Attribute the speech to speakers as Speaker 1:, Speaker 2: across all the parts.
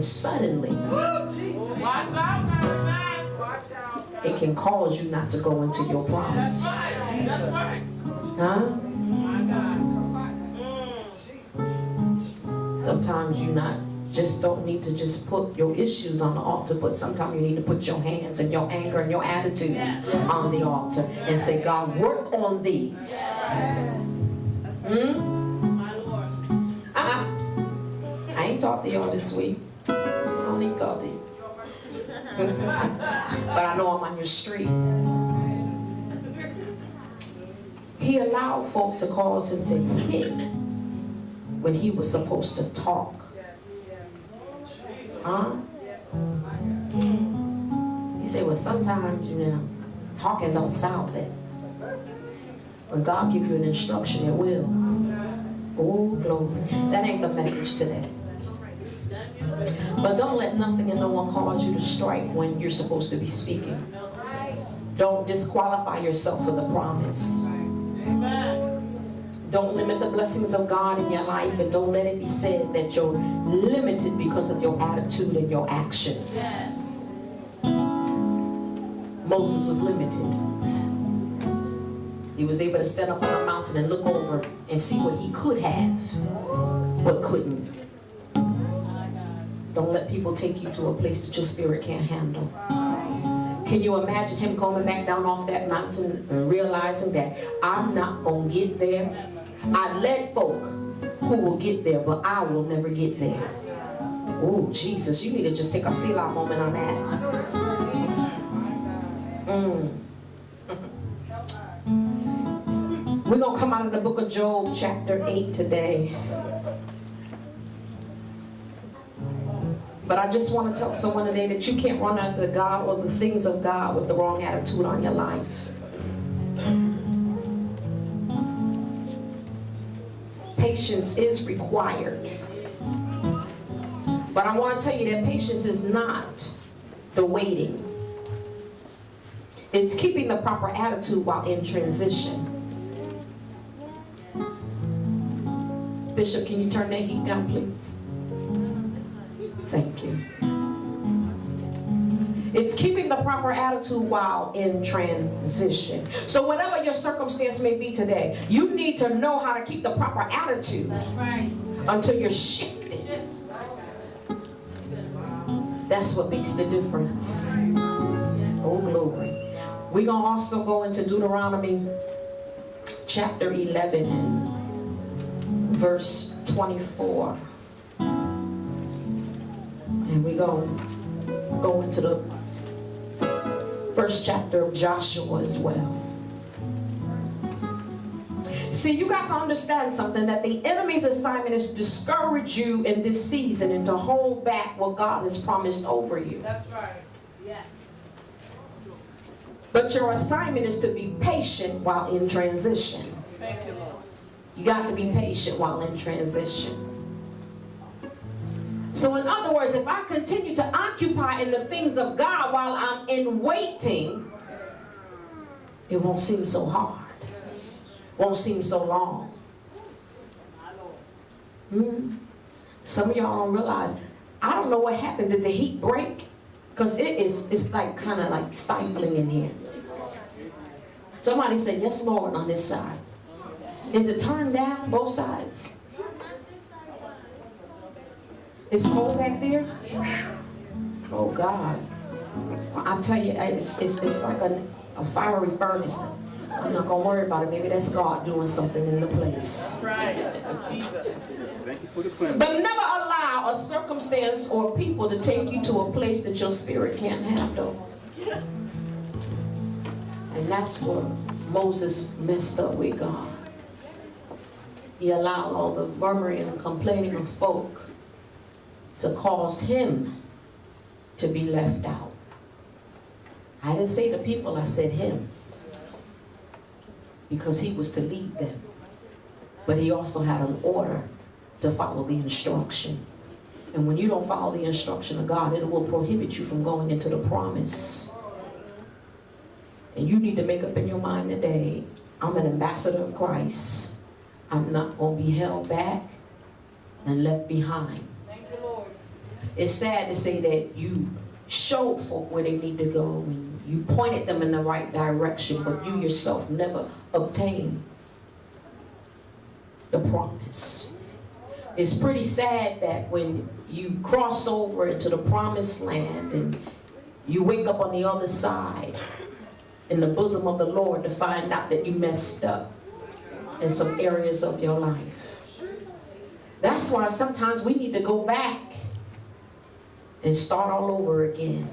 Speaker 1: And suddenly, it can cause you not to go into your promise.
Speaker 2: That's right.
Speaker 1: Huh?
Speaker 2: My God.
Speaker 1: Sometimes you don't need to just put your issues on the altar, but sometimes you need to put your hands and your anger and your attitude on the altar and say, God, work on these.
Speaker 2: My Lord.
Speaker 1: I ain't talked to y'all this week. I don't need to talk to you. But I know I'm on your street. He allowed folk to cause him to hit when he was supposed to talk. Huh? He said, well, sometimes, talking don't solve it. When God gives you an instruction, it will. Oh, glory. That ain't the message today. But don't let nothing and no one cause you to strike when you're supposed to be speaking. Don't disqualify yourself for the promise. Don't limit the blessings of God in your life, and don't let it be said that you're limited because of your attitude and your actions. Moses was limited. He was able to stand up on a mountain and look over and see what he could have, but couldn't. Don't let people take you to a place that your spirit can't handle. Can you imagine him coming back down off that mountain and realizing that I'm not going to get there? I led folk who will get there, but I will never get there. Oh, Jesus, you need to just take a Selah moment on that. We're going to come out of the book of Job, chapter 8 today. But I just want to tell someone today that you can't run after God or the things of God with the wrong attitude on your life. Patience is required. But I want to tell you that patience is not the waiting. It's keeping the proper attitude while in transition. Bishop, can you turn that heat down, please? Thank you. It's keeping the proper attitude while in transition. So whatever your circumstance may be today, you need to know how to keep the proper attitude.
Speaker 2: That's right.
Speaker 1: Until you're shifted. That's what makes the difference. Oh, glory. We're going to also go into Deuteronomy chapter 11 and verse 24. And we're going to go into the first chapter of Joshua as well. See, you got to understand something, that the enemy's assignment is to discourage you in this season and to hold back what God has promised over you.
Speaker 2: That's right. Yes.
Speaker 1: But your assignment is to be patient while in transition.
Speaker 2: Thank you, Lord.
Speaker 1: You got to be patient while in transition. So in other words, if I continue to occupy in the things of God while I'm in waiting, it won't seem so hard. Won't seem so long. Some of y'all don't realize, I don't know what happened. Did the heat break? Because it's like kind of like stifling in here. Somebody said, yes, Lord, on this side. Is it turned down both sides? It's cold back there? Oh, God. I tell you, it's like a fiery furnace. I'm not going to worry about it. Maybe that's God doing something in the place.
Speaker 2: Right.
Speaker 3: Thank you for the plan.
Speaker 1: But never allow a circumstance or people to take you to a place that your spirit can't handle. And that's where Moses messed up with God. He allowed all the murmuring and complaining of folk to cause him to be left out. I didn't say the people, I said him. Because he was to lead them. But he also had an order to follow the instruction. And when you don't follow the instruction of God, it will prohibit you from going into the promise. And you need to make up in your mind today, I'm an ambassador of Christ. I'm not going to be held back and left behind.
Speaker 2: Thank you, Lord.
Speaker 1: It's sad to say that you showed folk where they need to go and you pointed them in the right direction, but you yourself never obtained the promise. It's pretty sad that when you cross over into the promised land and you wake up on the other side in the bosom of the Lord to find out that you messed up in some areas of your life. That's why sometimes we need to go back and start all over again.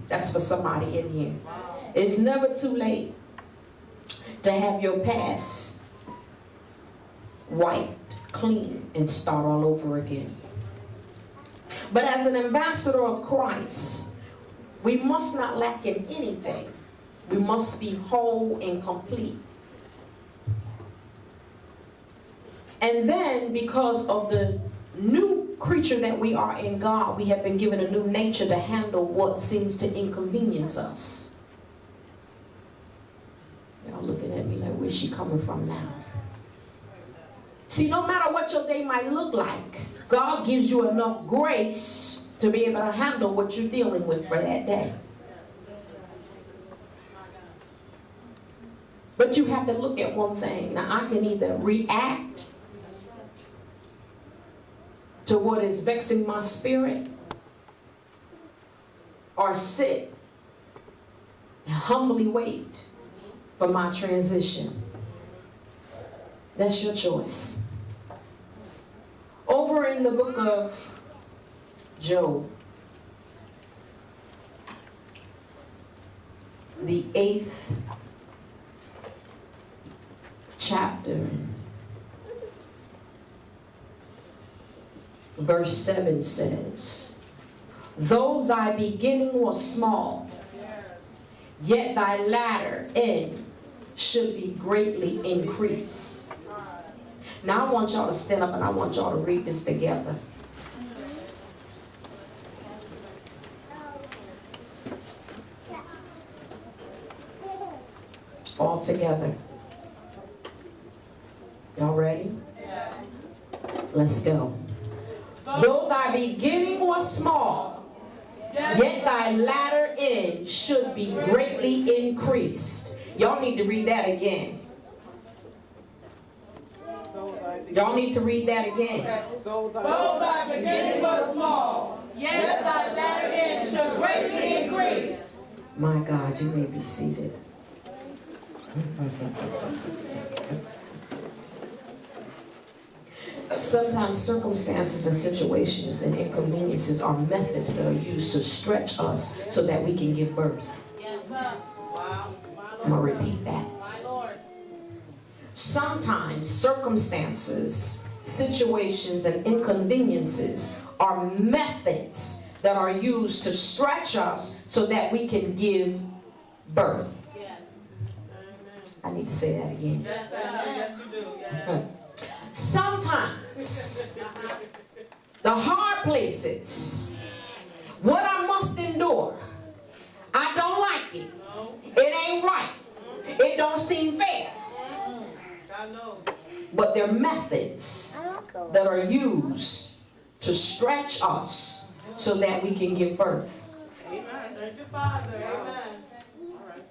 Speaker 1: That's for somebody in here. It's never too late to have your past wiped clean and start all over again. But as an ambassador of Christ, we must not lack in anything. We must be whole and complete. And then, because of the new creature that we are in God, we have been given a new nature to handle what seems to inconvenience us. Y'all looking at me like, where's she coming from now? See, no matter what your day might look like, God gives you enough grace to be able to handle what you're dealing with for that day. But you have to look at one thing. Now, I can either react to what is vexing my spirit, or sit and humbly wait for my transition. That's your choice. Over in the book of Job, the 8th chapter, verse 7 says, though thy beginning was small, yet thy latter end should be greatly increased. Now I want y'all to stand up and I want y'all to read this together. All together. Y'all ready? Let's go. Though thy beginning was small, yet thy latter end should be greatly increased. Y'all need to read that again. Y'all need to read that again.
Speaker 2: Though thy beginning was small, yet thy latter end should greatly increase.
Speaker 1: My God, you may be seated. Sometimes circumstances and situations and inconveniences are methods that are used to stretch us so that we can give birth.
Speaker 2: Yes, sir. Wow.
Speaker 1: I'm going to repeat that.
Speaker 2: My Lord.
Speaker 1: Sometimes circumstances, situations, and inconveniences are methods that are used to stretch us so that we can give birth.
Speaker 2: Yes.
Speaker 1: I need to say that again.
Speaker 2: Yes, sir. Yes, you do. Yes.
Speaker 1: Sometimes the hard places, what I must endure, I don't like it. It ain't right. It don't seem fair.
Speaker 2: I know.
Speaker 1: But they're methods that are used to stretch us so that we can give birth.
Speaker 2: Amen. Thank you, Father. Amen. All right.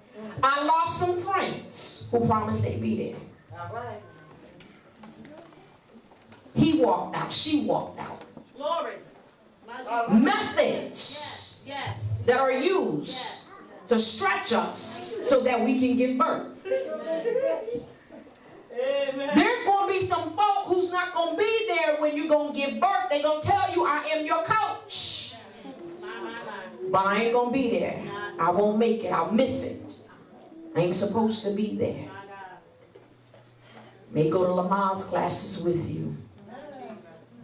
Speaker 1: I lost some friends who promised they'd be there.
Speaker 2: All right.
Speaker 1: He walked out. She walked out.
Speaker 2: Glory.
Speaker 1: Methods
Speaker 2: Yes.
Speaker 1: that are used to stretch us so that we can give birth.
Speaker 2: Amen.
Speaker 1: There's going to be some folk who's not going to be there when you're going to give birth. They're going to tell you, I am your coach. But I ain't going to be there. I won't make it. I'll miss it. I ain't supposed to be there. May go to Lamar's classes with you.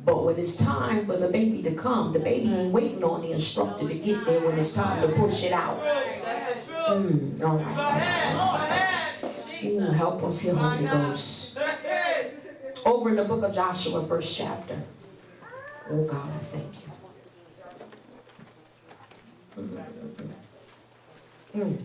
Speaker 1: But when it's time for the baby to come, the baby ain't waiting on the instructor to get there when it's time to push it out.
Speaker 2: That's the truth.
Speaker 1: All
Speaker 2: Go
Speaker 1: right.
Speaker 2: ahead. Go ahead.
Speaker 1: Ooh, help us here, Holy Ghost. Over in the book of Joshua, 1st chapter. Oh God, I thank you.